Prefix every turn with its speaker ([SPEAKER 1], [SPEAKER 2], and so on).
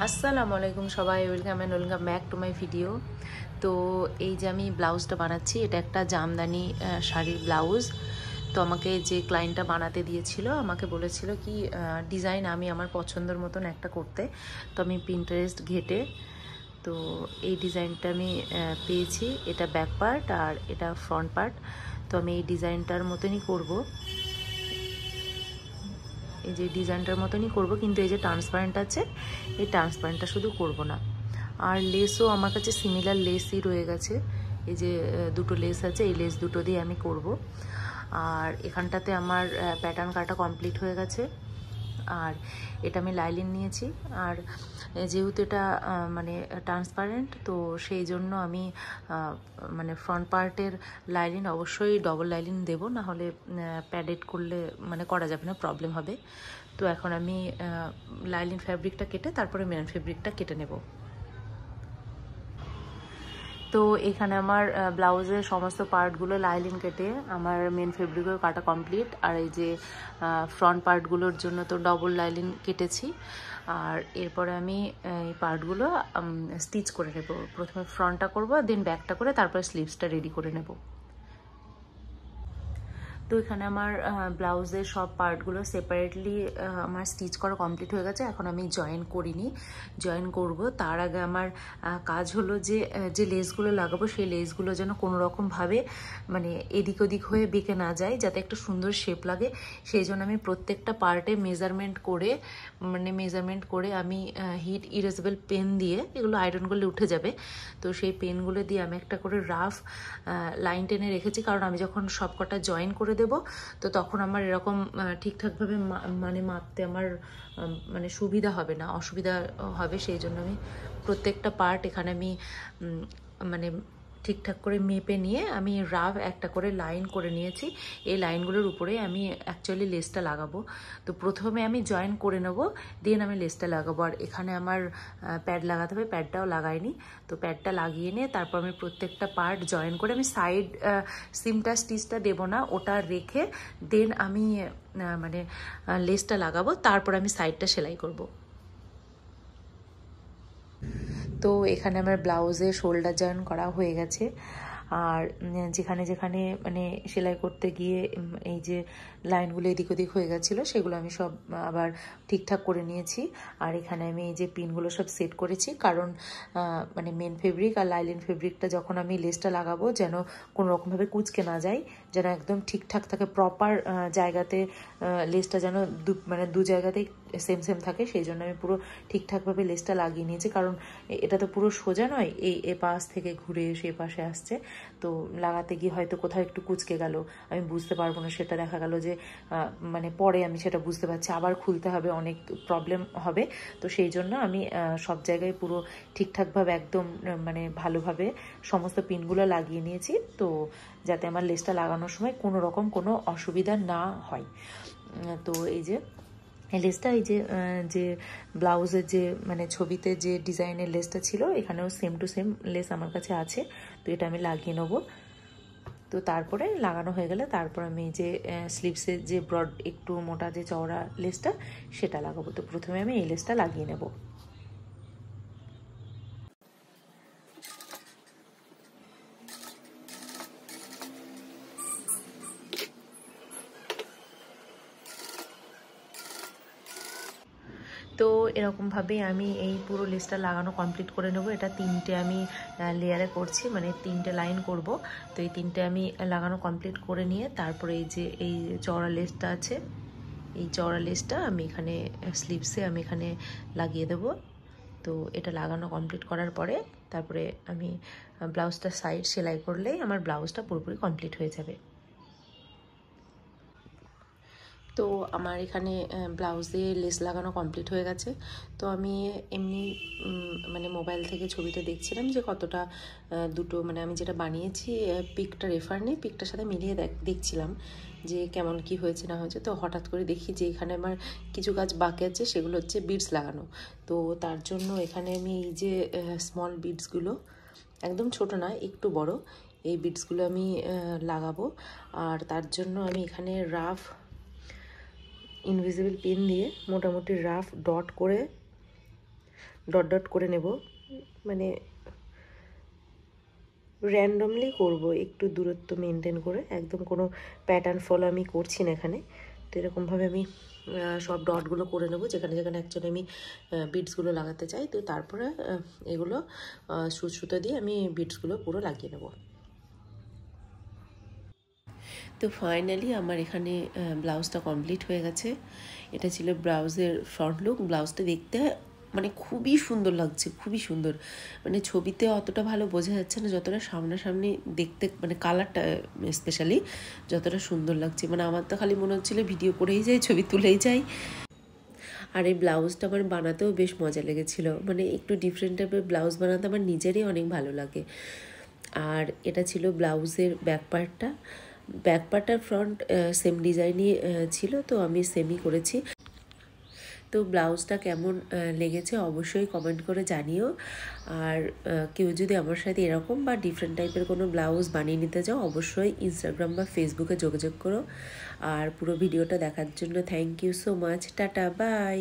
[SPEAKER 1] আসসালামু আলাইকুম সবাই, welcome back to my video. তো এই যে আমি ব্লাউজটা বানাচ্ছি, এটা একটা জামদানি শাড়ির ব্লাউজ। তো আমাকে যে ক্লায়েন্টটা বানাতে দিয়েছিল, আমাকে বলেছিল কি ডিজাইন আমি আমার পছন্দের মতন একটা করতে। তো আমি পিন্টারেস্ট ঘেটে তো এই ডিজাইনটা আমি পেয়েছি। এটা ব্যাক পার্ট আর এটা ফ্রন্ট পার্ট। তো আমি এই ডিজাইনটার মতনই করব, এই যে ডিজাইনটার মতনই করব, কিন্তু এই যে ট্রান্সপারেন্ট আছে, এই ট্রান্সপারেন্টটা শুধু করব না। আর লেসও আমার কাছে সিমিলার লেসই রয়ে গেছে, এই যে দুটো লেস আছে, এই লেস দুটো দিয়ে আমি করব। আর এখানটাতে আমার প্যাটার্ন কাটা কমপ্লিট হয়ে গেছে। আর এটা আমি লাইলিন নিয়েছি। আর যেহেতু এটা মানে ট্রান্সপারেন্ট, তো সেই জন্য আমি মানে ফ্রন্ট পার্টের লাইলিন অবশ্যই ডবল লাইলিন দেবো, না হলে প্যাডেড করলে মানে করা যাবে না, প্রবলেম হবে। তো এখন আমি লাইলিন ফ্যাব্রিকটা কেটে তারপরে মেন ফ্যাব্রিকটা কেটে নেব। তো এখানে আমার ব্লাউজের সমস্ত পার্টগুলো লাইলিন কেটে আমার মেন ফেব্রিকও কাটা কমপ্লিট। আর এই যে ফ্রন্ট পার্টগুলোর জন্য তো ডবল লাইলিন কেটেছি। আর এরপরে আমি এই পার্টগুলো স্টিচ করে নেব। প্রথমে ফ্রন্টটা করব, দেন ব্যাকটা করে তারপরে স্লিভসটা রেডি করে নেব। তো এখানে আমার ব্লাউজের সব পার্টগুলো সেপারেটলি আমার স্টিচ করা কমপ্লিট হয়ে গেছে। এখন আমি জয়েন করিনি, জয়েন করব। তার আগে আমার কাজ হলো যে যে লেসগুলো লাগাবো সেই লেসগুলো যেন কোনো রকমভাবে মানে এদিক ওদিক হয়ে বেঁকে না যায়, যাতে একটা সুন্দর শেপ লাগে। সেই জন্য আমি প্রত্যেকটা পার্টে মেজারমেন্ট করে আমি হিট ইরেজেবল পেন দিয়ে, এগুলো আয়রন করলে উঠে যাবে, তো সেই পেনগুলো দিয়ে আমি একটা করে রাফ লাইন টেনে রেখেছি। কারণ আমি যখন সবকটা জয়েন করে দেব, তো তখন আমার এরকম ঠিকঠাকভাবে মানে মাপতে আমার মানে সুবিধা হবে না, অসুবিধা হবে। সেই জন্য আমি প্রত্যেকটা পার্ট এখানে আমি মানে ঠিকঠাক করে মেপে নিয়ে আমি রাফ একটা করে লাইন করে নিয়েছি। এই লাইনগুলোর উপরে আমি অ্যাকচুয়ালি লেসটা লাগাবো। তো প্রথমে আমি জয়েন করে নেব, দেন আমি লেসটা লাগাবো। আর এখানে আমার প্যাড লাগাতে হবে, প্যাডটাও লাগাইনি। তো প্যাডটা লাগিয়ে নিয়ে তারপর আমি প্রত্যেকটা পার্ট জয়েন করে, আমি সাইড সিমটা স্টিচটা দেবো না, ওটা রেখে দেন আমি মানে লেসটা লাগাবো, তারপর আমি সাইডটা সেলাই করব। তো এখানে আমার ব্লাউজে শোল্ডার জয়েন করা হয়ে গেছে। আর যেখানে যেখানে মানে সেলাই করতে গিয়ে এই যে লাইনগুলো এদিক ওদিক হয়ে গেছিলো, সেগুলো আমি সব আবার ঠিকঠাক করে নিয়েছি। আর এখানে আমি এই যে পিনগুলো সব সেট করেছি, কারণ মানে মেন ফেব্রিক আর লাইলিন ফেব্রিকটা যখন আমি লেসটা লাগাবো, যেন কোনো রকমভাবে কুঁচকে না যায়, যেন একদম ঠিকঠাক থাকে, প্রপার জায়গাতে লেসটা যেন মানে দু জায়গাতেই সেম সেম থাকে। সেই জন্য আমি পুরো ঠিকঠাকভাবে লেসটা লাগিয়ে নিয়েছি। কারণ এটা তো পুরো সোজা নয়, এ পাশ থেকে ঘুরে এসে এ পাশে আসছে। তো লাগাতে গিয়ে হয়তো কোথাও একটু কুঁচকে গেল, আমি বুঝতে পারবো না। সেটা দেখা গেল যে মানে পরে আমি সেটা বুঝতে পারছি, আবার খুলতে হবে, অনেক প্রবলেম হবে। তো সেই জন্য আমি সব জায়গায় পুরো ঠিকঠাকভাবে একদম মানে ভালোভাবে সমস্ত পিনগুলো লাগিয়ে নিয়েছি, তো যাতে আমার লেসটা লাগানোর সময় কোনো রকম কোনো অসুবিধা না হয়। তো এই যে লেসটা, এই যে যে ব্লাউজের যে মানে ছবিতে যে ডিজাইনের লেসটা ছিল, এখানেও সেম টু সেম লেস আমার কাছে আছে। তো এটা আমি লাগিয়ে নেবো। তো তারপরে লাগানো হয়ে গেলে তারপর আমি যে স্লিভসের যে ব্রড একটু মোটা যে চওড়া লেসটা, সেটা লাগাবো। তো প্রথমে আমি এই লেসটা লাগিয়ে নেব। তো এরকমভাবেই আমি এই পুরো লেসটা লাগানো কমপ্লিট করে নেব। এটা তিনটে আমি লেয়ারে করছি, মানে তিনটে লাইন করব। তো এই তিনটে আমি লাগানো কমপ্লিট করে নিয়ে তারপরে এই যে এই চওড়া লেসটা আছে, এই চওড়া লেসটা আমি এখানে স্লিভসে আমি এখানে লাগিয়ে দেব। তো এটা লাগানো কমপ্লিট করার পরে তারপরে আমি ব্লাউজটা সাইড সেলাই করলেই আমার ব্লাউজটা পুরোপুরি কমপ্লিট হয়ে যাবে। তো আমার এখানে ব্লাউজে লেস লাগানো কমপ্লিট হয়ে গেছে। তো আমি এমনি মানে মোবাইল থেকে ছবিটা দেখছিলাম যে কতটা দুটো মানে আমি যেটা বানিয়েছি পিকটা রেফার নেই, পিকটার সাথে মিলিয়ে দেখছিলাম যে কেমন কি হয়েছে না হয়েছে। তো হঠাৎ করে দেখি যে এখানে আমার কিছু কাজ বাকি আছে, সেগুলো হচ্ছে বিডস লাগানো। তো তার জন্য এখানে আমি এই যে স্মল বিডসগুলো, একদম ছোট না, একটু বড়, এই বিডসগুলো আমি লাগাবো। আর তার জন্য আমি এখানে রাফ ইনভিজিবল পেন দিয়ে মোটামুটি রাফ ডট করে ডট ডট করে নেব, মানে র্যান্ডমলি করব, একটু দূরত্ব মেনটেন করে, একদম কোনো প্যাটার্ন ফলো আমি করছি না এখানে। তো এরকমভাবে আমি সব ডটগুলো করে নেব যেখানে যেখানে অ্যাকচুয়ালি আমি বিটসগুলো লাগাতে চাই। তো তারপরে এগুলো সুতো দিয়ে আমি বিটসগুলো পুরো লাগিয়ে নেব। তো ফাইনালি আমার এখানে ব্লাউজটা কমপ্লিট হয়ে গেছে। এটা ছিল ব্লাউজের ফ্রন্ট লুক। ব্লাউজটা দেখতে মানে খুবই সুন্দর লাগছে, খুবই সুন্দর। মানে ছবিতে অতটা ভালো বোঝা যাচ্ছে না, যতটা সামনাসামনি দেখতে, মানে কালারটা স্পেশালি যতটা সুন্দর লাগছে। মানে আমার তো খালি মনে হচ্ছিলো ভিডিও করেই যাই, ছবি তুলেই যাই। আর এই ব্লাউজটা আমার বানাতেও বেশ মজা লেগেছিলো। মানে একটু ডিফারেন্ট টাইপের ব্লাউজ বানাতে আমার নিজেরই অনেক ভালো লাগে। আর এটা ছিল ব্লাউজের ব্যাক পার্টটা। ব্যাক পার্টটার ফ্রন্ট সেম ডিজাইনই ছিল, তো আমি সেমই করেছি। তো ব্লাউজটা কেমন লেগেছে অবশ্যই কমেন্ট করে জানিও। আর কেউ যদি আমার সাথে এরকম বা ডিফারেন্ট টাইপের কোনো ব্লাউজ বানিয়ে নিতে চাও, অবশ্যই ইনস্টাগ্রাম বা ফেসবুকে যোগাযোগ করো। আর পুরো ভিডিওটা দেখার জন্য thank you so much. Tata, by.